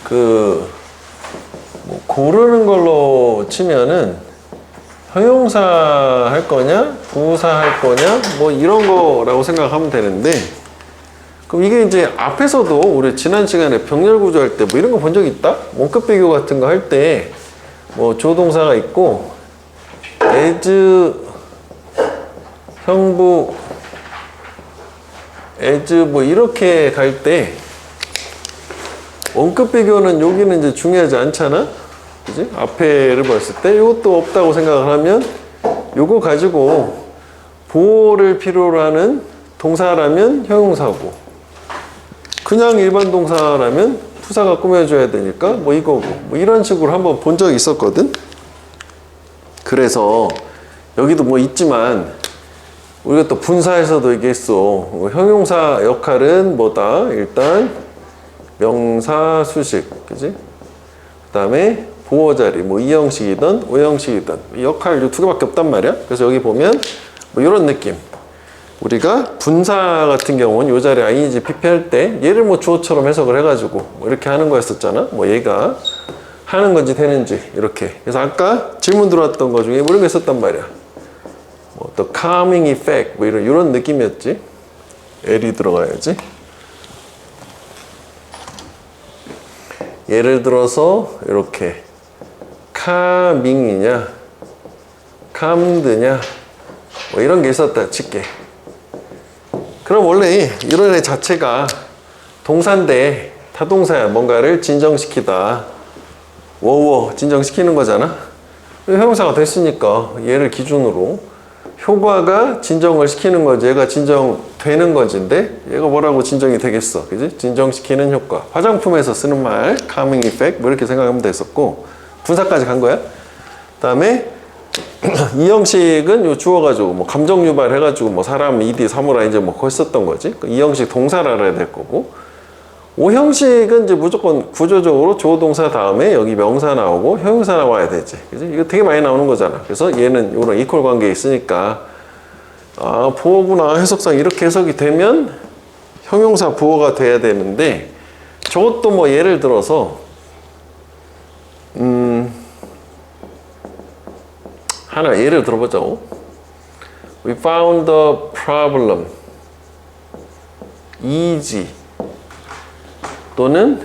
뭐 고르는 걸로 치면은 형용사 할 거냐, 부사 할 거냐, 뭐 이런 거라고 생각하면 되는데, 그럼 이게 이제 앞에서도 우리 지난 시간에 병렬 구조 할 때 뭐 이런 거 본 적 있다? 원급 비교 같은 거 할 때 뭐 조동사가 있고, as, 형부, as 뭐 이렇게 갈 때 원급 비교는 여기는 이제 중요하지 않잖아? 그지? 앞에를 봤을 때 이것도 없다고 생각을 하면 요거 가지고 보호를 필요로 하는 동사라면 형용사고, 그냥 일반 동사라면 부사가 꾸며줘야 되니까 뭐 이거고, 뭐 이런 식으로 한번 본 적이 있었거든? 그래서 여기도 뭐 있지만 우리가 또 분사에서도 얘기했어. 형용사 역할은 뭐다? 일단 명사 수식, 그지? 그 다음에 보호 자리, 뭐 이형식이든 오형식이든 역할 이 두 개밖에 없단 말이야. 그래서 여기 보면 뭐 이런 느낌. 우리가 분사 같은 경우는 이 자리에 ing, pp 할 때 얘를 뭐 주어처럼 해석을 해가지고 뭐 이렇게 하는 거였었잖아. 뭐 얘가 하는 건지 되는지 이렇게. 그래서 아까 질문 들어왔던 거 중에 뭐 이런 거 있었단 말이야. 뭐 또 calming effect 뭐 이런 느낌이었지. L이 들어가야지. 예를 들어서 이렇게 calming이냐, calmed냐 뭐 이런 게 있었다 칠게. 그럼 원래 이런 애 자체가 동사인데 타동사야. 뭔가를 진정시키다. 워워 진정시키는 거잖아. 형용사가 됐으니까 얘를 기준으로 효과가 진정을 시키는 거지. 얘가 진정되는 건지인데 얘가 뭐라고 진정이 되겠어. 그지? 진정시키는 효과. 화장품에서 쓰는 말 calming effect 뭐 이렇게 생각하면 됐었고, 분사까지 간 거야. 그 다음에 이 형식은 요 주어가지고 뭐 감정 유발해가지고 뭐 사람, 이디, 사무라 이제 뭐 그거 썼던 거지. 이 형식 동사를 알아야 될 거고, 오 형식은 이제 무조건 구조적으로 주어동사 다음에 여기 명사 나오고 형용사 나와야 되지. 그지? 이거 되게 많이 나오는 거잖아. 그래서 얘는 이런 이퀄 관계에 있으니까 아 보어구나, 해석상 이렇게 해석이 되면 형용사 보어가 돼야 되는데, 저것도 뭐 예를 들어서 하나 예를 들어보자고. We found the problem easy 또는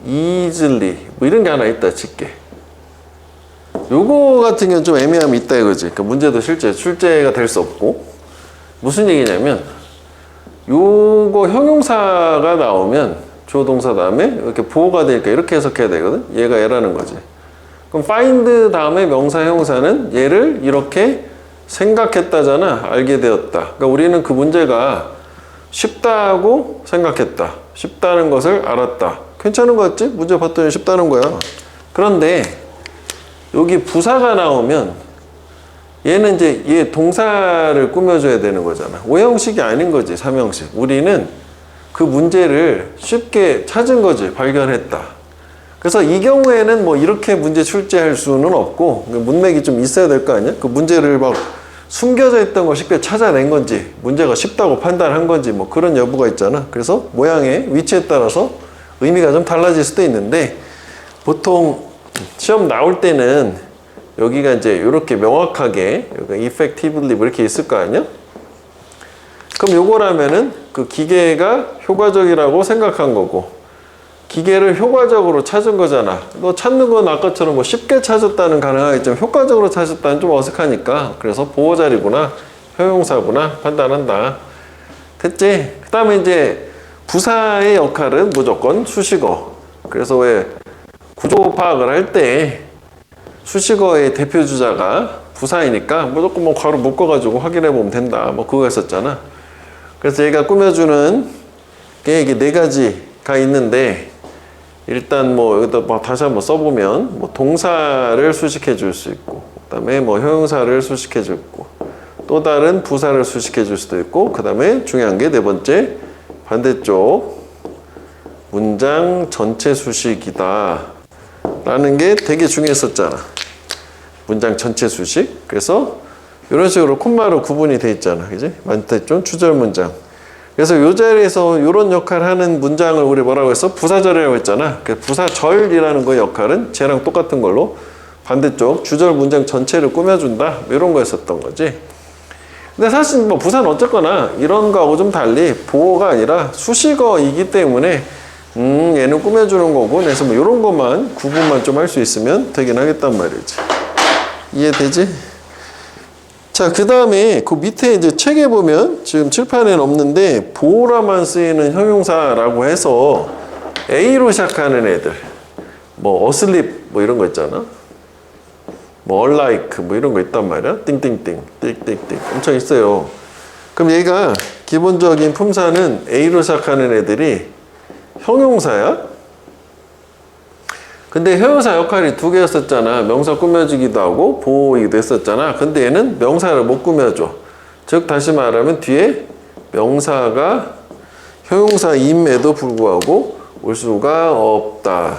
easily 뭐 이런 게 하나 있다 칠게. 요거 같은 경우는 좀 애매함이 있다 이거지. 그러니까 문제도 실제 출제가 될 수 없고, 무슨 얘기냐면 요거 형용사가 나오면 주어 동사 다음에 이렇게 보호가 되니까 이렇게 해석해야 되거든. 얘가 얘라는 거지. 그럼 find 다음에 명사 형용사는 얘를 이렇게 생각했다잖아. 알게 되었다. 그러니까 우리는 그 문제가 쉽다고 생각했다. 쉽다는 것을 알았다. 괜찮은 거 같지? 문제 봤더니 쉽다는 거야. 그런데 여기 부사가 나오면 얘는 이제 얘 동사를 꾸며줘야 되는 거잖아. 오형식이 아닌 거지, 삼형식. 우리는 그 문제를 쉽게 찾은 거지, 발견했다. 그래서 이 경우에는 뭐 이렇게 문제 출제할 수는 없고, 문맥이 좀 있어야 될 거 아니야? 그 문제를 막 숨겨져 있던 걸 쉽게 찾아낸 건지, 문제가 쉽다고 판단한 건지, 뭐 그런 여부가 있잖아. 그래서 모양의 위치에 따라서 의미가 좀 달라질 수도 있는데, 보통 시험 나올 때는 여기가 이제 이렇게 명확하게 여기 effectively 뭐 이렇게 있을 거 아니야? 그럼 요거라면은 그 기계가 효과적이라고 생각한 거고, 기계를 효과적으로 찾은 거잖아. 너 찾는 건 아까처럼 뭐 쉽게 찾았다는 가능하겠지만 효과적으로 찾았다는 좀 어색하니까, 그래서 보호 자리구나, 형용사구나 판단한다. 됐지? 그 다음에 이제 부사의 역할은 무조건 수식어. 그래서 왜 구조 파악을 할 때 수식어의 대표 주자가 부사이니까 무조건 뭐 괄호 묶어가지고 확인해 보면 된다. 뭐 그거 했었잖아. 그래서 얘가 꾸며주는 게 이게 네 가지가 있는데, 일단 뭐 여기다 뭐 다시 한번 써보면 뭐 동사를 수식해 줄 수 있고, 그 다음에 뭐 형용사를 수식해 줄 있고, 또 다른 부사를 수식해 줄 수도 있고, 그 다음에 중요한 게 네 번째 반대쪽 문장 전체 수식이다 라는 게 되게 중요했었잖아. 문장 전체 수식. 그래서 이런 식으로 콤마로 구분이 돼 있잖아. 그지? 반대쪽 추절 문장. 그래서 이 자리에서 이런 역할을 하는 문장을 우리 뭐라고 했어? 부사절이라고 했잖아. 그 부사절이라는 거 역할은 쟤랑 똑같은 걸로 반대쪽 주절 문장 전체를 꾸며준다. 이런 거였었던 거지. 근데 사실 뭐 부사는 어쨌거나 이런 거하고 좀 달리 보어가 아니라 수식어이기 때문에 얘는 꾸며주는 거고, 그래서 뭐 이런 것만 구분만 좀 할 수 있으면 되긴 하겠단 말이지. 이해되지? 자, 그 다음에 그 밑에 이제 책에 보면 지금 칠판에는 없는데 보어라만 쓰이는 형용사라고 해서 A로 시작하는 애들, 뭐 asleep 뭐 이런 거 있잖아. 뭐 unlike 뭐 이런 거 있단 말이야. 띵띵띵 띵띵띵 엄청 있어요. 그럼 얘가 기본적인 품사는 A로 시작하는 애들이 형용사야. 근데 형용사 역할이 두 개였었잖아. 명사 꾸며주기도 하고 보호이기도 했었잖아. 근데 얘는 명사를 못 꾸며줘. 즉 다시 말하면 뒤에 명사가 형용사임에도 불구하고 올 수가 없다.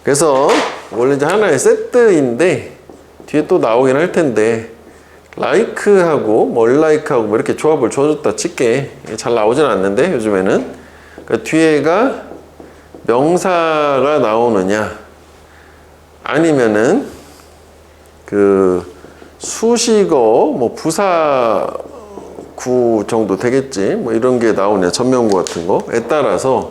그래서 원래 이제 하나의 세트인데 뒤에 또 나오긴 할 텐데 like하고 뭐 unlike하고 뭐 이렇게 조합을 줘줬다 칠게. 잘 나오진 않는데 요즘에는. 그러니까 뒤에가 명사가 나오느냐 아니면은 그 수식어 뭐 부사구 정도 되겠지 뭐 이런 게 나오냐 전명구 같은 거에 따라서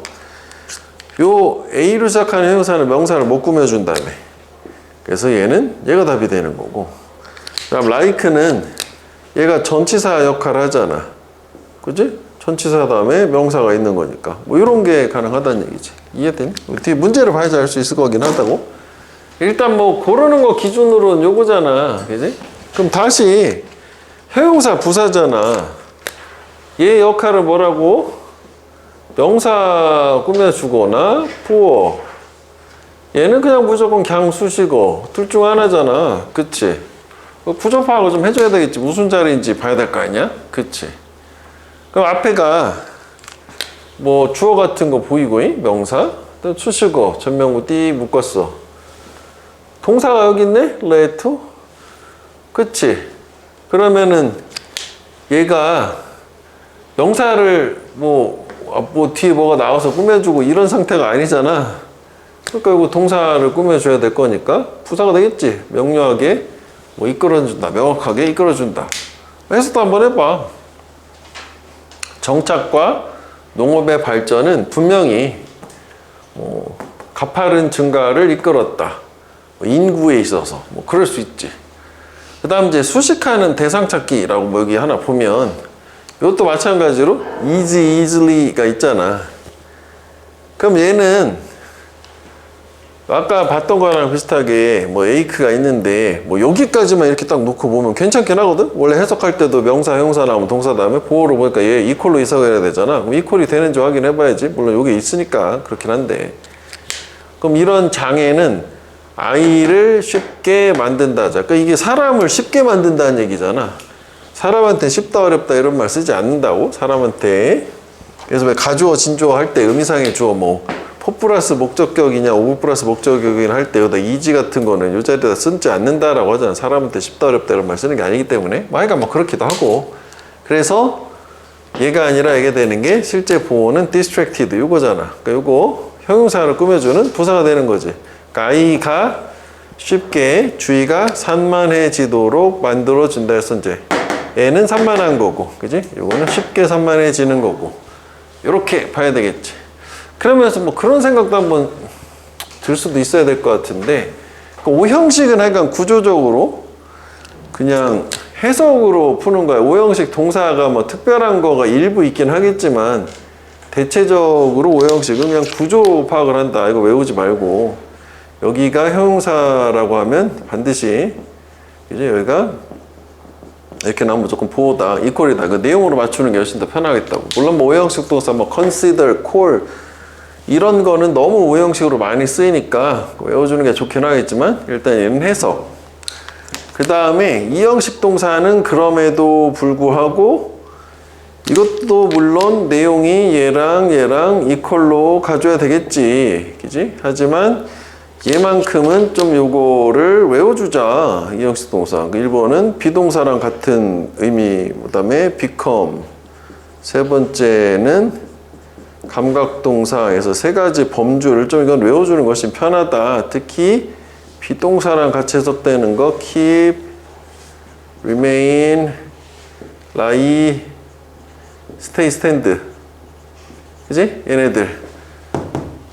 요 A로 시작하는 형용사는 명사를 못 꾸며준다며. 그래서 얘가 답이 되는 거고, 그럼 like는 얘가 전치사 역할을 하잖아. 그지? 전치사 다음에 명사가 있는 거니까 뭐 이런 게 가능하다는 얘기지. 이해되니? 우리 뒤에 문제를 봐야지 알 수 있을 거긴 하다고. 일단 뭐 고르는 거 기준으로는 요거잖아. 그지? 그럼 다시 형용사 부사잖아. 얘 역할을 뭐라고? 명사 꾸며주거나 부어. 얘는 그냥 무조건 그냥 수식어. 둘 중 하나잖아. 그치? 구조 파악을 좀 해줘야 되겠지. 무슨 자리인지 봐야 될 거 아니야? 그치? 그럼 앞에가 뭐 주어 같은 거 보이고 명사, 수식어, 전명구 띠 묶었어. 동사가 여기 있네? let. 그치? 그러면은 얘가 명사를 뭐 뒤에 뭐가 나와서 꾸며주고 이런 상태가 아니잖아. 그러니까 이거 동사를 꾸며줘야 될 거니까 부사가 되겠지. 명료하게 뭐 이끌어준다, 명확하게 이끌어준다. 해석도 한번 해봐. 정착과 농업의 발전은 분명히 가파른 증가를 이끌었다. 인구에 있어서 뭐 그럴 수 있지. 그 다음 이제 수식하는 대상 찾기라고 뭐 여기 하나 보면 이것도 마찬가지로 easy가 있잖아. 그럼 얘는 아까 봤던 거랑 비슷하게 뭐 a크가 있는데 뭐 여기까지만 이렇게 딱 놓고 보면 괜찮긴 하거든. 원래 해석할 때도 명사, 형용사 나오면 동사 다음에 보어로 보니까 얘 이퀄로 이사해야 되잖아. 그럼 이퀄이 되는지 확인해 봐야지. 물론 여기 있으니까 그렇긴 한데. 그럼 이런 장애는 아이를 쉽게 만든다. 그러니까 이게 사람을 쉽게 만든다는 얘기잖아. 사람한테 쉽다 어렵다 이런 말 쓰지 않는다고. 사람한테. 그래서 왜 가주어 진주어 할 때 의미상의 주어 뭐 포 플러스 목적격이냐 오브 플러스 목적격이냐 할 때 여기다 이지 같은 거는 이 자리에다 쓰지 않는다라고 하잖아. 사람한테 쉽다 어렵다 이런 말 쓰는 게 아니기 때문에. 그러니까 뭐 그렇기도 하고. 그래서 얘가 아니라 얘가 되는 게 실제 보어는 distracted 이거잖아. 그러니까 이거 형용사를 꾸며주는 부사가 되는 거지. 그러니까 아이가 쉽게 주의가 산만해지도록 만들어준다 해서 이제 얘는 산만한 거고, 그지? 이거는 쉽게 산만해지는 거고. 이렇게 봐야 되겠지. 그러면서 뭐 그런 생각도 한번 들 수도 있어야 될 것 같은데, 그 오형식은 하여간 구조적으로 그냥 해석으로 푸는 거야. 오형식 동사가 뭐 특별한 거가 일부 있긴 하겠지만 대체적으로 오형식은 그냥 구조 파악을 한다. 이거 외우지 말고 여기가 형용사라고 하면 반드시 이제 여기가 이렇게 나오면 무조건 보호다, 이퀄이다. 그 내용으로 맞추는 게 훨씬 더 편하겠다고. 물론 뭐 오형식 동사 뭐 consider, call 이런 거는 너무 오형식으로 많이 쓰이니까 외워주는 게 좋긴 하겠지만 일단 얘는 해석. 그 다음에 이형식 동사는 그럼에도 불구하고 이것도 물론 내용이 얘랑 이퀄로 가져야 되겠지, 그지? 하지만 얘만큼은 좀 요거를 외워주자. 이형식 동사. 1번은 비동사랑 같은 의미, 그 다음에 become, 세 번째는 감각동사에서 세 가지 범주를 좀 이건 외워주는 것이 편하다. 특히 비동사랑 같이 해석되는 거 keep, remain, lie, stay, stand. 그지? 얘네들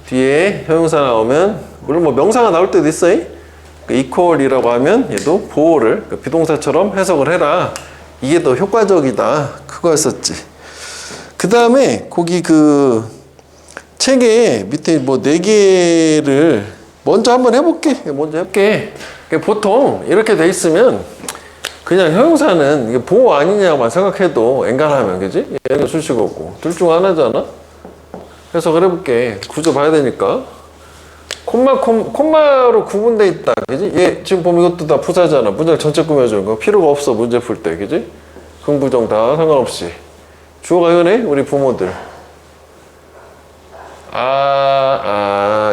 뒤에 형용사 나오면 물론 뭐 명사가 나올 때도 있어. equal이라고 하면 얘도 보호를 비동사처럼 해석을 해라. 이게 더 효과적이다. 그거였었지. 그 다음에 거기 그 책에 밑에 뭐 4개를 먼저 한번 해볼게. 먼저 해볼게. 보통 이렇게 돼 있으면 그냥 형용사는 이게 보호 아니냐만 생각해도 엔간하면, 그지? 얘는 수식어고 둘 중 하나잖아. 해석을 해볼게. 구조 봐야 되니까. 콤마로 구분돼 있다. 그지? 얘 지금 보면 이것도 다 부사잖아. 문장 전체 꾸며주는 거. 필요가 없어. 문제 풀 때. 그지? 긍부정 다 상관없이. 주어가 이거네. 우리 부모들.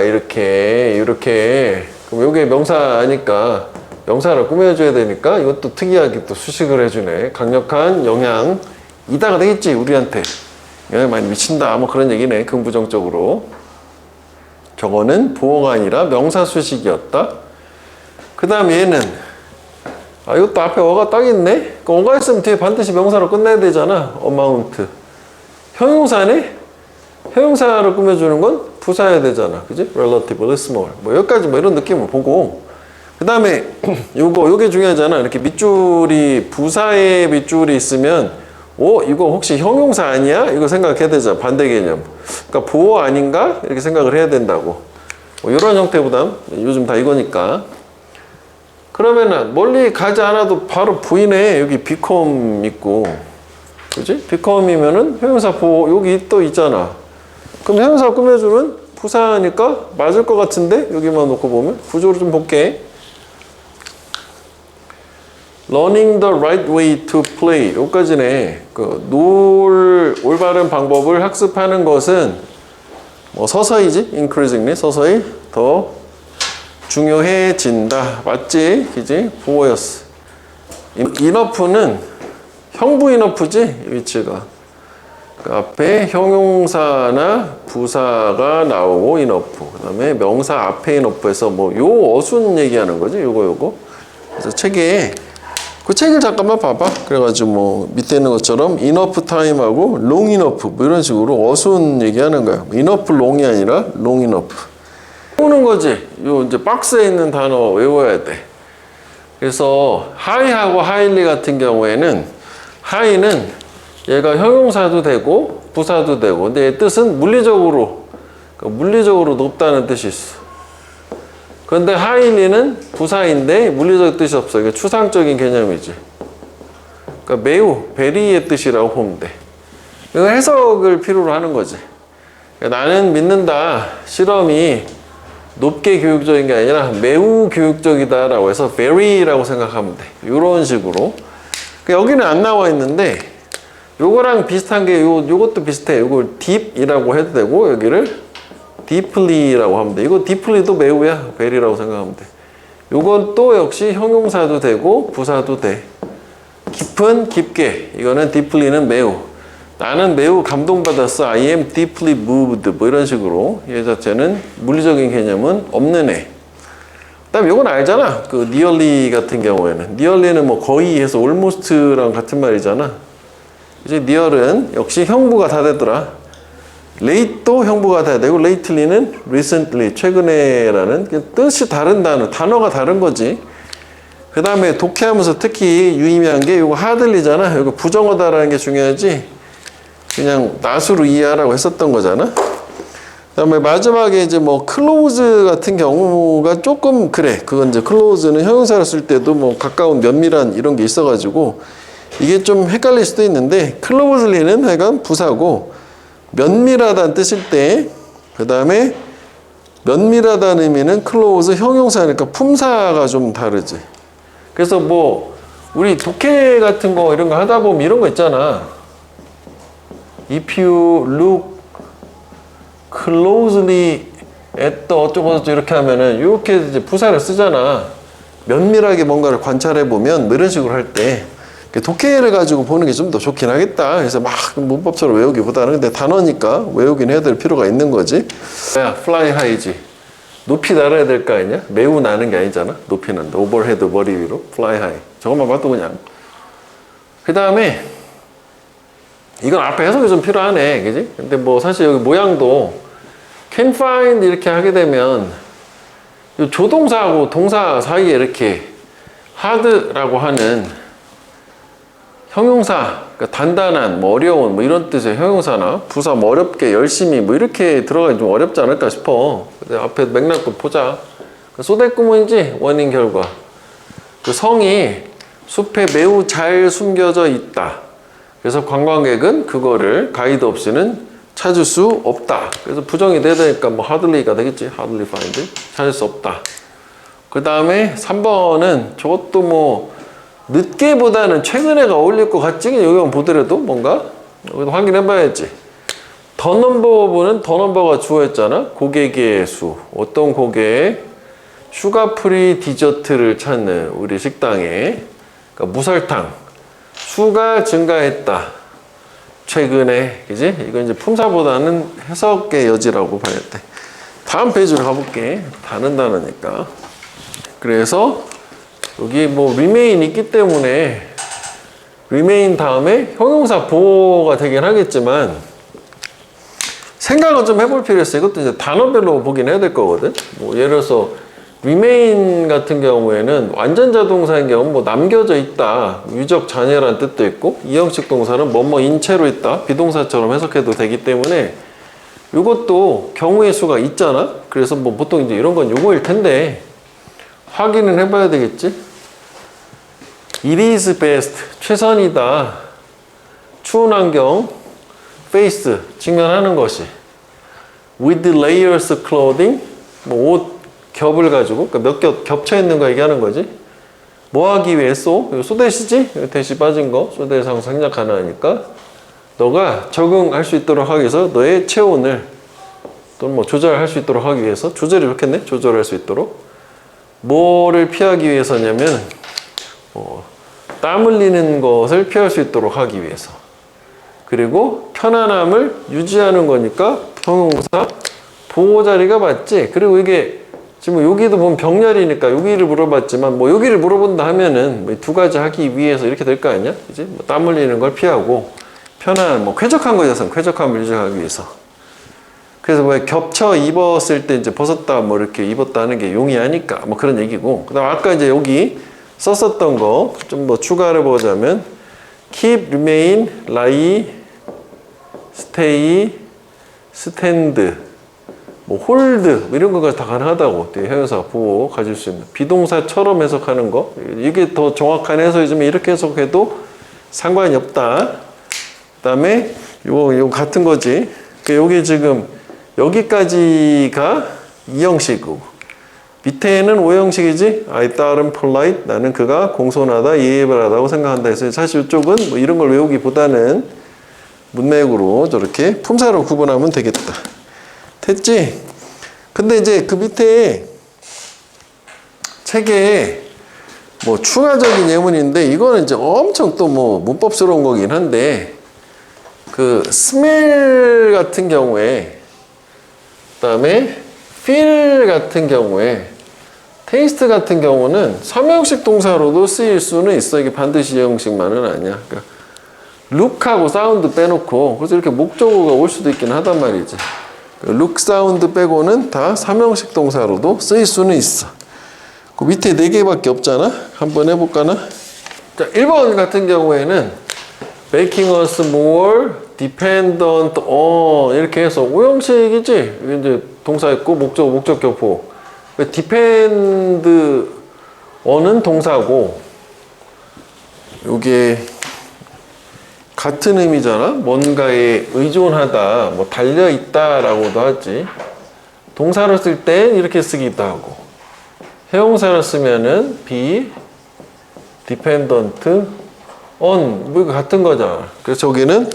이렇게. 그럼 요게 명사니까 명사를 꾸며줘야 되니까 이것도 특이하게 또 수식을 해주네. 강력한 영향. 이다가 되겠지. 우리한테. 영향 많이 미친다. 뭐 그런 얘기네. 긍부정적으로. 저거는 보어가 아니라 명사 수식이었다. 그 다음 얘는 이것도 앞에 어가 딱 있네. 그 어가 있으면 뒤에 반드시 명사로 끝내야 되잖아. amount. 형용사네. 형용사를 꾸며주는 건 부사여야 되잖아. 그지? relatively small. 뭐 여기까지 뭐 이런 느낌을 보고. 그 다음에 요게 중요하잖아. 이렇게 밑줄이 부사에 밑줄이 있으면 이거 혹시 형용사 아니야? 이거 생각해야 되잖아. 반대 개념. 그러니까 보호 아닌가? 이렇게 생각을 해야 된다고. 이런 형태보다 요즘 다 이거니까. 그러면은 멀리 가지 않아도 바로 보이네. 여기 become 있고. 그지? become이면은 형용사 보호 여기 또 있잖아. 그럼 형용사 꾸며주는 부사니까 맞을 것 같은데? 여기만 놓고 보면. 구조를 좀 볼게. Learning the right way to play. 여기까지네. 올바른 방법을 학습하는 것은 뭐 서서히지? increasingly 서서히 더 중요해진다. 맞지? 그지? 보호였어. enough는 형부 enough지? 위치가. 그 앞에 형용사나 부사가 나오고 enough. 그 다음에 명사 앞에 enough에서 뭐 요 어순 얘기하는 거지? 요거. 그래서 책에 그 책을 잠깐만 봐봐. 그래가지고 뭐 밑에 있는 것처럼 enough time하고 long enough 뭐 이런 식으로 어순 얘기하는 거야. enough long이 아니라 long enough. 외우는 거지. 요 이제 박스에 있는 단어 외워야 돼. 그래서 high하고 highly 같은 경우에는 high는 얘가 형용사도 되고 부사도 되고, 근데 얘 뜻은 물리적으로 높다는 뜻이 있어. 그런데 highly는 부사인데 물리적 뜻이 없어. 이게 추상적인 개념이지. 그러니까 매우, very의 뜻이라고 보면 돼. 이거 해석을 필요로 하는 거지. 그러니까 나는 믿는다. 실험이 높게 교육적인 게 아니라 매우 교육적이다라고 해서 very라고 생각하면 돼. 이런 식으로. 그러니까 여기는 안 나와 있는데 요거랑 비슷한 게 요것도 비슷해. 요걸 deep이라고 해도 되고 여기를 deeply라고 하면 돼. 이거 deeply도 매우야. very라고 생각하면 돼. 요건 또 역시 형용사도 되고 부사도 돼. 깊은, 깊게. 이거는 deeply는 매우. 나는 매우 감동받았어. I am deeply moved. 뭐 이런 식으로. 얘 자체는 물리적인 개념은 없는 애. 그다음에 요건 알잖아. 그 nearly 같은 경우에는. nearly는 뭐 거의 해서 almost랑 같은 말이잖아. 이제 near은 역시 형부가 다 되더라. late도 형부가 다 되고 lately는 recently, 최근에라는 뜻이 다른 단어가 다른 거지. 그 다음에 독해하면서 특히 유의미한 게 이거 hardly잖아. 이거 부정어다라는 게 중요하지. 그냥 낫으로 이해하라고 했었던 거잖아. 그 다음에 마지막에 이제 뭐 close 같은 경우가 조금 그래. 그건 이제 close는 형용사를 쓸 때도 뭐 가까운, 면밀한 이런 게 있어가지고 이게 좀 헷갈릴 수도 있는데 closely는 하여간 부사고 면밀하다는 뜻일 때, 그 다음에 면밀하다는 의미는 close 형용사니까 품사가 좀 다르지. 그래서 뭐 우리 독해 같은 거 이런 거 하다 보면 이런 거 있잖아. If you look closely at the 어쩌고 이렇게 하면은 이렇게 이제 부사를 쓰잖아. 면밀하게 뭔가를 관찰해 보면 뭐 이런 식으로 할 때 독해를 가지고 보는 게 좀 더 좋긴 하겠다. 그래서 막 문법처럼 외우기보다는 근데 단어니까 외우긴 해야 될 필요가 있는 거지. 야, fly high지. 높이 날아야 될 거 아니냐? 매우 나는 게 아니잖아. 높이 난다. overhead 머리 위로 fly high. 저것만 봐도 그냥. 그 다음에 이건 앞에 해석이 좀 필요하네, 그지? 근데 뭐 사실 여기 모양도 can find 이렇게 하게 되면 이 조동사하고 동사 사이에 이렇게 hard라고 하는 형용사, 그러니까 단단한, 뭐 어려운, 뭐 이런 뜻의 형용사나 부사 뭐 어렵게, 열심히 뭐 이렇게 들어가기 좀 어렵지 않을까 싶어. 근데 앞에 맥락도 보자. 소대꾸문이지 원인 결과. 그 성이 숲에 매우 잘 숨겨져 있다. 그래서 관광객은 그거를 가이드 없이는 찾을 수 없다. 그래서 부정이 돼야 되니까 뭐 hardly가 되겠지. hardly find. 찾을 수 없다. 그 다음에 3번은 저것도 뭐 늦게보다는 최근에가 어울릴 것 같지? 여기만 보더라도 뭔가 여기도 확인해 봐야지. 더 넘버는 더 넘버가 주어였잖아. 고객의 수. 어떤 고객? 슈가프리 디저트를 찾는 우리 식당에 그러니까 무설탕 수가 증가했다. 최근에, 그지? 이건 이제 품사보다는 해석의 여지라고 봐야 돼. 다음 페이지로 가볼게. 다른 단어니까. 그래서 여기 뭐 remain 있기 때문에 remain 다음에 형용사 보호가 되긴 하겠지만 생각은 좀 해볼 필요 있어. 이것도 이제 단어별로 보긴 해야 될 거거든. 뭐 예를 들어서 remain 같은 경우에는 완전자 동사인 경우는 뭐 남겨져 있다, 유적 잔해라는 뜻도 있고 이형식 동사는 뭐뭐인 채로 있다, 비동사처럼 해석해도 되기 때문에 이것도 경우의 수가 있잖아. 그래서 뭐 보통 이제 이런 건 요거일 텐데 확인은 해봐야 되겠지. It is best, 최선이다. 추운 환경, face, 직면하는 것이. With layers clothing, 뭐 옷, 겹을 가지고, 그러니까 몇 겹 겹쳐 있는 거 얘기하는 거지. 뭐 하기 위해 소? 이거 소대시지? 대시 빠진 거, 소대상 생략 가능하니까. 너가 적응할 수 있도록 하기 위해서 너의 체온을 또는 뭐 조절할 수 있도록 하기 위해서, 조절이 좋겠네? 조절할 수 있도록. 뭐를 피하기 위해서냐면, 땀 흘리는 것을 피할 수 있도록 하기 위해서. 그리고 편안함을 유지하는 거니까 형용사 보호 자리가 맞지. 그리고 이게 지금 여기도 보면 병렬이니까 여기를 물어봤지만 뭐 여기를 물어본다 하면은 뭐 두 가지 하기 위해서 이렇게 될 거 아니야? 그지? 뭐 땀 흘리는 걸 피하고 편안한 뭐 쾌적한 거에서 쾌적함을 유지하기 위해서. 그래서 뭐 겹쳐 입었을 때 이제 벗었다 뭐 이렇게 입었다 하는 게 용이하니까 뭐 그런 얘기고. 그다음 아까 이제 여기 썼었던 거 좀 뭐 추가를 보자면 keep, remain, lie, stay, stand, 뭐 hold 뭐 이런 거가 다 가능하다고. 형용사 보호 가질 수 있는 비동사처럼 해석하는 거 이게 더 정확한 해석이지만 이렇게 해석해도 상관이 없다. 그다음에 요 같은 거지. 여기 지금 여기까지가 2형식이고 밑에는 5형식이지. I 따른 polite, 나는 그가 공손하다, 예의바르다고 생각한다 해서 사실 이쪽은 뭐 이런 걸 외우기보다는 문맥으로 저렇게 품사로 구분하면 되겠다. 됐지? 근데 이제 그 밑에 책에 뭐 추가적인 예문인데 이거는 이제 엄청 또 뭐 문법스러운 거긴 한데 그 smell 같은 경우에 그다음에 feel 같은 경우에 테이스트 같은 경우는 3형식 동사로도 쓰일 수는 있어. 이게 반드시 2형식만은 아니야. 그러니까 look하고 사운드 빼놓고 그래서 이렇게 목적어가 올 수도 있긴 하단 말이지. look 사운드 빼고는 다 3형식 동사로도 쓰일 수는 있어. 그 밑에 4개밖에 없잖아. 한번 해볼까나? 자, 1번 같은 경우에는 making us more dependent on 이렇게 해서 5형식이지. 이게 이제 동사 있고 목적어, 목적격 보호. depend on은 동사고 요게 같은 의미잖아. 뭔가에 의존하다, 뭐 달려있다 라고도 하지. 동사로 쓸 땐 이렇게 쓰기도 하고 형용사로 쓰면은 be dependent on 뭐 이거 같은 거잖아. 그래서 저기는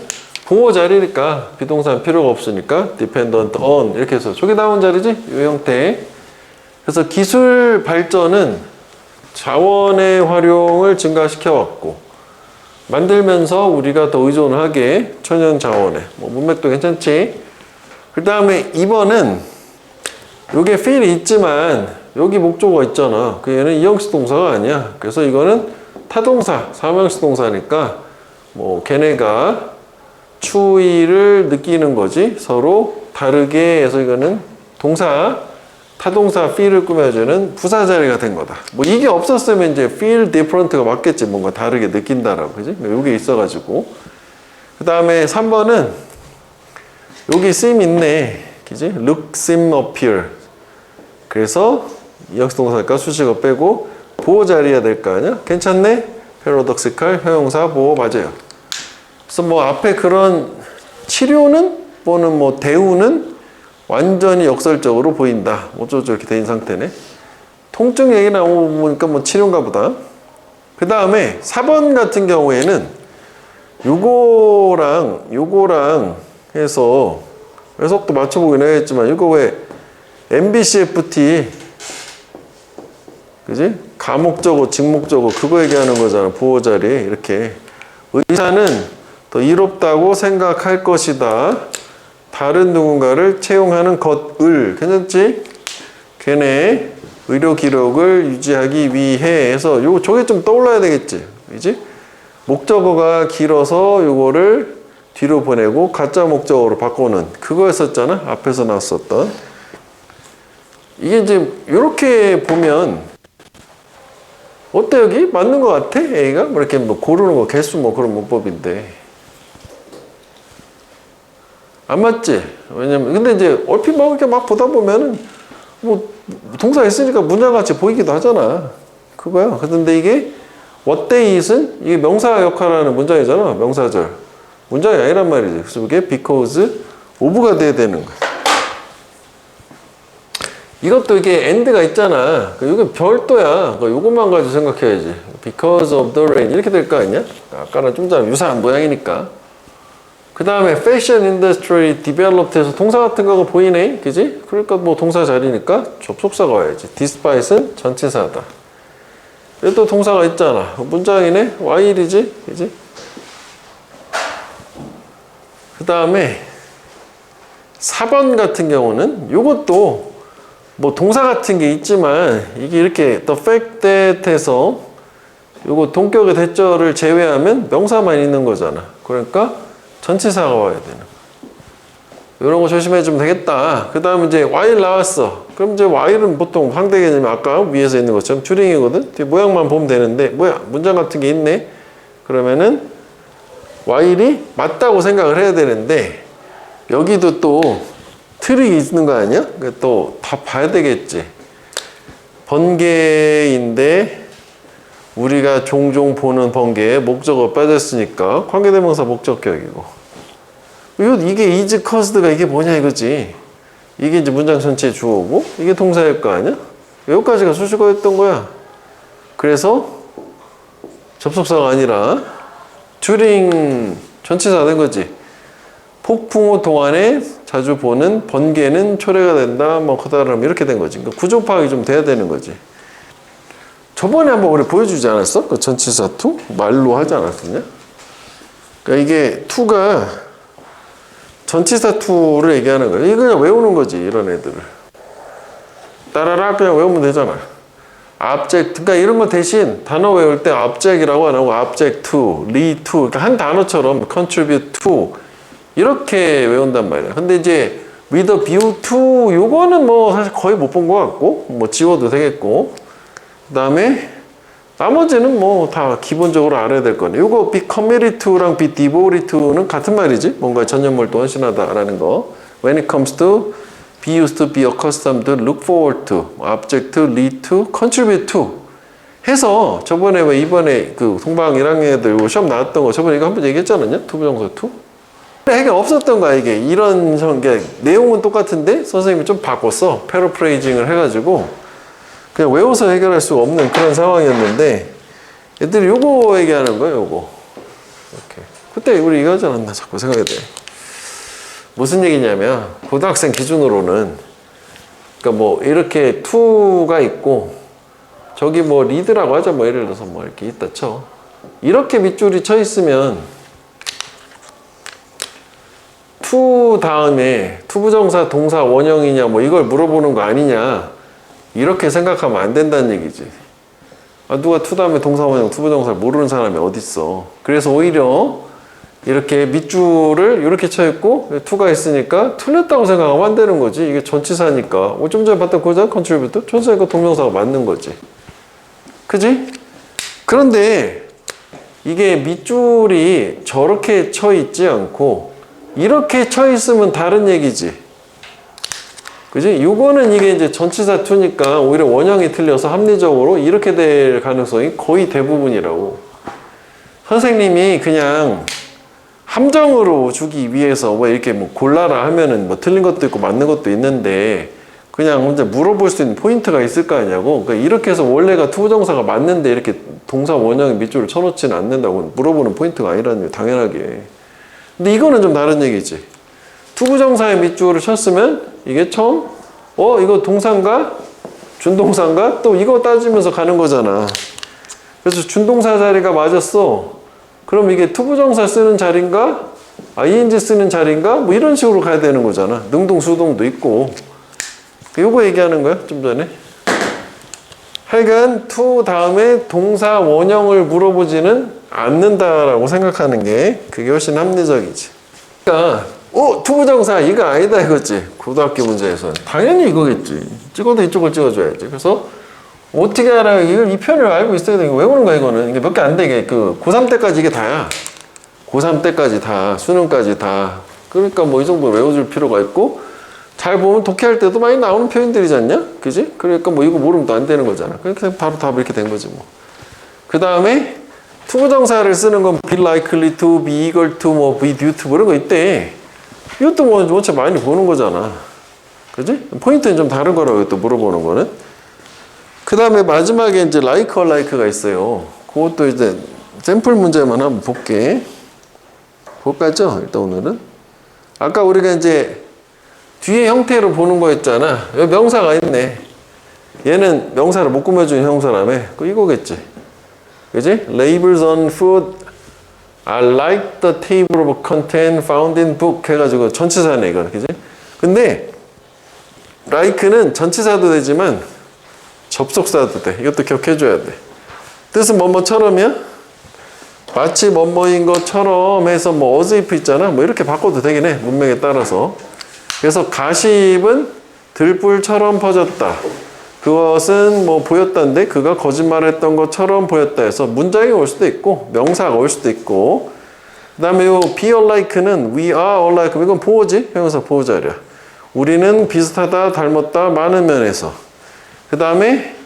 보호 자리니까 비동사는 필요가 없으니까 dependent on 이렇게 해서 저기 나온 자리지? 이 형태. 그래서 기술 발전은 자원의 활용을 증가시켜 왔고 만들면서 우리가 더 의존하게 천연 자원에 뭐 문맥도 괜찮지. 그 다음에 2번은 요게 feel이 있지만 여기 목적어가 있잖아. 그 얘는 이형식 동사가 아니야. 그래서 이거는 타동사, 사명식 동사니까 뭐 걔네가 추위를 느끼는 거지. 서로 다르게 해서 이거는 동사, 타동사 feel을 꾸며주는 부사 자리가 된 거다. 뭐 이게 없었으면 이제 feel different가 맞겠지. 뭔가 다르게 느낀다라고. 그지? 요게 있어가지고. 그 다음에 3번은 여기 seem 있네. 그지? look, seem, appear. 그래서 이형식 동사니까 수식어 빼고 보호 자리가 될 거 아니야? 괜찮네? paradoxical 형용사 보호 맞아요. 그래서 뭐 앞에 그런 치료는 또는 뭐 대우는 완전히 역설적으로 보인다. 어쩌죠 이렇게 된 상태네. 통증 얘기 나오니까 뭐 치료인가 보다. 그 다음에 4번 같은 경우에는 요거랑 해서 해석도 맞춰보긴 해야겠지만 이거 왜 MBCFT 그지? 가목적어, 직목적어 그거 얘기하는 거잖아. 보호자리 이렇게 의사는 더 이롭다고 생각할 것이다. 다른 누군가를 채용하는 것을 괜찮지? 걔네 의료 기록을 유지하기 위해 해서 저게 좀 떠올라야 되겠지. 그지? 목적어가 길어서 요거를 뒤로 보내고 가짜 목적어로 바꾸는 그거였었잖아. 앞에서 나왔었던. 이게 이제 이렇게 보면 어때 여기? 맞는 것 같아? A가? 뭐 이렇게 뭐 고르는 거 개수 뭐 그런 문법인데 안 맞지? 왜냐면 근데 이제 얼핏 막 이렇게 막 보다 보면은 뭐 동사 있으니까 문장같이 보이기도 하잖아. 그거야. 그런데 이게 what they is은 이게 명사 역할하는 문장이잖아. 명사절. 문장이 아니란 말이지. 그래서 이게 because of가 돼야 되는 거야. 이것도 이게 and가 있잖아. 이게 별도야. 이것만 가지고 생각해야지. because of the rain 이렇게 될 거 아니야? 아까랑 좀 유사한 모양이니까. 그 다음에 fashion industry developed 해서 동사 같은 거가 보이네. 그지? 그러니까 뭐 동사 자리니까 접속사가 와야지. despite은 전치사다. 여기 또 동사가 있잖아. 문장이네. while이지. 그지? 그 다음에 4번 같은 경우는 이것도 뭐 동사 같은 게 있지만 이게 이렇게 the fact that 해서 요거 동격의 대절을 제외하면 명사만 있는 거잖아. 그러니까 전치사가 와야 되는 이런 거 조심해주면 되겠다. 그 다음에 이제 while 나왔어. 그럼 이제 while은 보통 상대 개념이 아까 위에서 있는 것처럼 튜링이거든. 뒤에 모양만 보면 되는데 뭐야 문장 같은 게 있네. 그러면은 while이 맞다고 생각을 해야 되는데 여기도 또 트릭이 있는 거 아니야? 또 다 봐야 되겠지. 번개인데 우리가 종종 보는 번개에 목적어 빠졌으니까 관계대명사 목적격이고 이게 is caused가 이게 뭐냐 이거지. 이게 이제 문장 전체의 주어고 이게 동사일 거 아니야? 여기까지가 수식어였던 거야. 그래서 접속사가 아니라 튜링 전치사 된 거지. 폭풍우 동안에 자주 보는 번개는 초래가 된다. 뭐 그다음 이렇게 된 거지. 그러니까 구조 파악이 좀 돼야 되는 거지. 저번에 한번 우리 보여주지 않았어? 그 전치사 to 말로 하지 않았었냐? 그러니까 이게 to가 전치사 to를 얘기하는 거야. 이거 그냥 외우는 거지 이런 애들을. 따라라 그냥 외우면 되잖아. object 그러니까 이런 거 대신 단어 외울 때 object이라고 안 하고 object to, lead to 그러니까 한 단어처럼 contribute to 이렇게 외운단 말이야. 근데 이제 with a view to 요거는 뭐 사실 거의 못 본 것 같고 뭐 지워도 되겠고 그 다음에 나머지는 뭐 다 기본적으로 알아야 될 거네. 요거 be committed to랑 be devoted to는 같은 말이지. 뭔가 전념을 또 헌신하다라는 거. When it comes to be used to, be accustomed to, look forward to, object to, lead to, contribute to 해서 저번에 왜 이번에 그 동방 1학년 애들 시험 나왔던 거 저번에 이거 한번 얘기했지 않았냐? 투부정사 to? 해가 없었던 거야 이게. 이런 게 내용은 똑같은데 선생님이 좀 바꿨어. 패러프레이징을 해가지고 그냥 외워서 해결할 수가 없는 그런 상황이었는데 애들이 요거 얘기하는 거예요. 요거 이렇게. 그때 우리 이거 하지 않았나 자꾸 생각이 돼. 무슨 얘기냐면 고등학생 기준으로는 그러니까 뭐 이렇게 to가 있고 저기 뭐 lead라고 하자. 뭐 예를 들어서 뭐 이렇게 있다 쳐. 이렇게 밑줄이 쳐 있으면 to 다음에 투부정사 동사 원형이냐 뭐 이걸 물어보는 거 아니냐 이렇게 생각하면 안 된다는 얘기지. 누가 to 다음에 동사 원형 투부정사를 모르는 사람이 어딨어. 그래서 오히려 이렇게 밑줄을 이렇게 쳐 있고 to가 있으니까 틀렸다고 생각하면 안 되는 거지. 이게 전치사니까. 좀 전에 봤던 고자 컨트리뷰터 전치사니까 동명사가 맞는 거지. 그지? 그런데 이게 밑줄이 저렇게 쳐 있지 않고 이렇게 쳐 있으면 다른 얘기지. 그지? 요거는 이게 이제 전치사 to니까 오히려 원형이 틀려서 합리적으로 이렇게 될 가능성이 거의 대부분이라고. 선생님이 그냥 함정으로 주기 위해서 뭐 이렇게 뭐 골라라 하면은 뭐 틀린 것도 있고 맞는 것도 있는데 그냥 혼자 물어볼 수 있는 포인트가 있을 거 아니냐고. 그러니까 이렇게 해서 원래가 투부정사가 맞는데 이렇게 동사 원형의 밑줄을 쳐놓지는 않는다고 물어보는 포인트가 아니라는 게 당연하게. 근데 이거는 좀 다른 얘기지. 투부정사의 밑줄을 쳤으면 이게 처음 이거 동사인가? 준동사인가? 또 이거 따지면서 가는 거잖아. 그래서 준동사 자리가 맞았어. 그럼 이게 투부정사 쓰는 자리인가? ing 쓰는 자리인가? 뭐 이런 식으로 가야 되는 거잖아. 능동, 수동도 있고. 요거 얘기하는 거야, 좀 전에. 하여간 to 다음에 동사 원형을 물어보지는 않는다라고 생각하는 게 그게 훨씬 합리적이지. 그러니까 투부정사 이거 아니다 이거지. 고등학교 문제에서는. 당연히 이거겠지. 찍어도 이쪽을 찍어줘야지. 그래서 어떻게 알아요? 이 표현을 알고 있어야 돼. 이거 외우는 거야, 이거는. 이게 몇 개 안 되게. 고3 때까지 이게 다야. 고3 때까지 다. 수능까지 다. 그러니까 뭐 이 정도 외워줄 필요가 있고, 잘 보면 독해할 때도 많이 나오는 표현들이지 않냐? 그지? 그러니까 뭐 이거 모르면 또 안 되는 거잖아. 그러니까 바로 답 이렇게 된 거지 뭐. 그 다음에 투부정사를 쓰는 건 be likely to, be eager to, 뭐 be due to 뭐 이런 거 있대. 이것도 뭐 원체 많이 보는 거잖아. 그지? 포인트는 좀 다른 거라고 또 물어보는 거는. 그 다음에 마지막에 이제 like or like가 있어요. 그것도 이제 샘플 문제만 한번 볼게. 볼까죠? 일단 오늘은. 아까 우리가 이제 뒤에 형태로 보는 거였잖아. 여기 명사가 있네. 얘는 명사를 못 꾸며주는 형사라며. 이거겠지. 그지? Labels on food are like the table of content found in book 해가지고 전치사네 이거는. 그지? 근데 like는 전치사도 되지만 접속사도 돼. 이것도 기억해줘야 돼. 뜻은 뭐뭐처럼이야? 마치 뭐뭐인 것처럼 해서 뭐 as if 있잖아. 뭐 이렇게 바꿔도 되긴 해. 문맥에 따라서. 그래서 가십은 들불처럼 퍼졌다. 그것은 뭐 보였다는데 그가 거짓말했던 것처럼 보였다 해서 문장이 올 수도 있고 명사가 올 수도 있고 그 다음에 요 be alike는 we are alike 이건 보호지. 형용사 보호자리야. 우리는 비슷하다 닮았다 많은 면에서. 그 다음에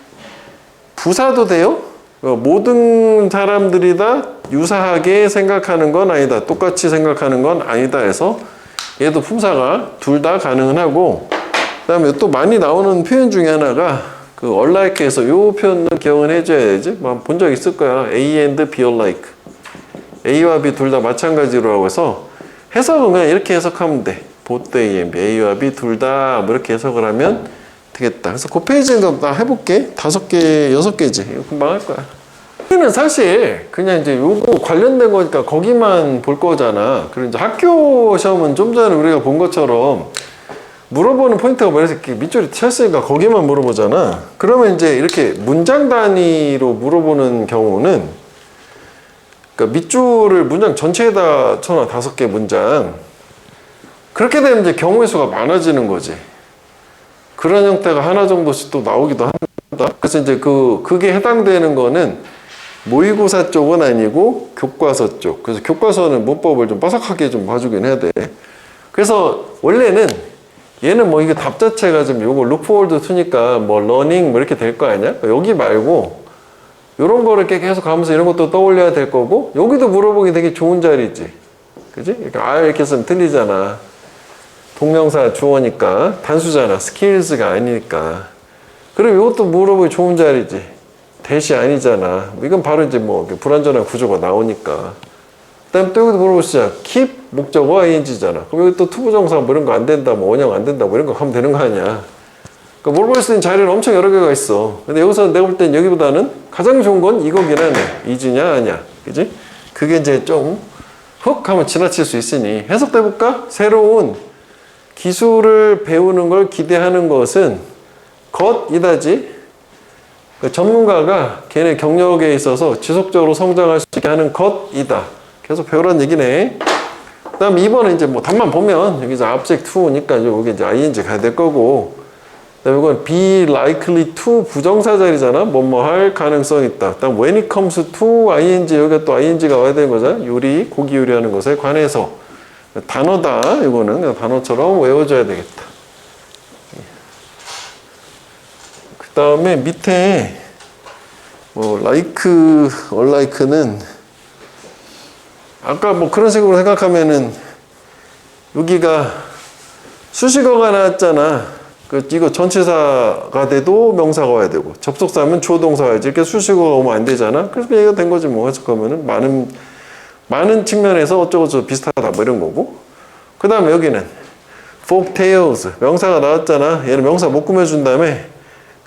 부사도 돼요. 모든 사람들이 다 유사하게 생각하는 건 아니다. 똑같이 생각하는 건 아니다 해서 얘도 품사가 둘 다 가능은 하고 그 다음에 또 많이 나오는 표현 중에 하나가 그 unlike에서 요 표현을 기억은 해줘야 되지. 본 적 있을 거야. A and B alike. A와 B 둘 다 마찬가지로 하고 해서 해석은 그냥 이렇게 해석하면 돼. both A and B. A와 B 둘 다 뭐 이렇게 해석을 하면 되겠다. 그래서 그 페이지는 나 해볼게. 5개, 6개지. 이거 금방 할 거야. 여기는 사실 그냥 이제 요거 관련된 거니까 거기만 볼 거잖아. 그리고 이제 학교 시험은 좀 전에 우리가 본 것처럼 물어보는 포인트가 뭐래서 이렇게 밑줄이 쳤으니까 거기만 물어보잖아. 그러면 이제 이렇게 문장 단위로 물어보는 경우는 그러니까 밑줄을 문장 전체에다 쳐놔. 5개 문장. 그렇게 되면 이제 경우의 수가 많아지는 거지. 그런 형태가 하나 정도씩 또 나오기도 한다. 그래서 이제 그게 해당되는 거는 모의고사 쪽은 아니고 교과서 쪽. 그래서 교과서는 문법을 좀 빠삭하게 좀 봐주긴 해야 돼. 그래서 원래는 얘는 뭐 이게 답 자체가 좀 요거 look forward to니까 뭐 learning 뭐 이렇게 될 거 아니야? 여기 말고 요런 거를 이렇게 계속 가면서 이런 것도 떠올려야 될 거고 여기도 물어보기 되게 좋은 자리지. 그지? 그러니까 이렇게 쓰면 틀리잖아. 동명사 주어니까 단수잖아. skills가 아니니까. 그리고 이것도 물어보기 좋은 자리지. 대시 아니잖아. 이건 바로 이제 뭐 불완전한 구조가 나오니까. 그 다음에 또 여기도 물어보시자. keep 목적어 ing잖아. 그럼 여기 또 투부정사 뭐 이런 거 안 된다, 뭐 원형 안 된다, 뭐 이런 거 하면 되는 거 아니야. 그러니까 물어볼 수 있는 자리는 엄청 여러 개가 있어. 근데 여기서 내가 볼 땐 여기보다는 가장 좋은 건 이거긴 하네. is냐, 아냐. 그지? 그게 이제 좀 훅 하면 지나칠 수 있으니 해석돼 볼까? 새로운 기술을 배우는 걸 기대하는 것은 것이다지. 그 전문가가 걔네 경력에 있어서 지속적으로 성장할 수 있게 하는 것이다. 계속 배우라는 얘기네. 그 다음 2번은 이제 뭐 답만 보면 여기 이제 object to니까 여기 이제 ing 가야 될 거고. 그 다음에 이건 be likely to 부정사 자리잖아. 뭐뭐 할 가능성 있다. 그 다음 when it comes to ing 여기가 또 ing가 와야 되는 거잖아. 요리, 고기 요리하는 것에 관해서. 단어다. 이거는 그냥 단어처럼 외워줘야 되겠다. 그 다음에 밑에 뭐 like, unlike는 아까 뭐 그런 식으로 생각하면은 여기가 수식어가 나왔잖아. 이거 전치사가 돼도 명사가 와야 되고 접속사면 조동사 와야지. 이렇게 수식어가 오면 안 되잖아. 그래서 얘기가 된 거지 뭐. 해석하면은 많은 측면에서 어쩌고저쩌고 비슷하다 뭐 이런 거고. 그 다음에 여기는 folk tales 명사가 나왔잖아. 얘는 명사 못 꾸며준 다음에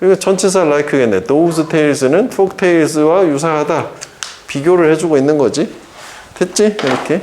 그리고 전치사 like겠네. those tales는 folk tales와 유사하다. 비교를 해주고 있는 거지. 됐지? 이렇게.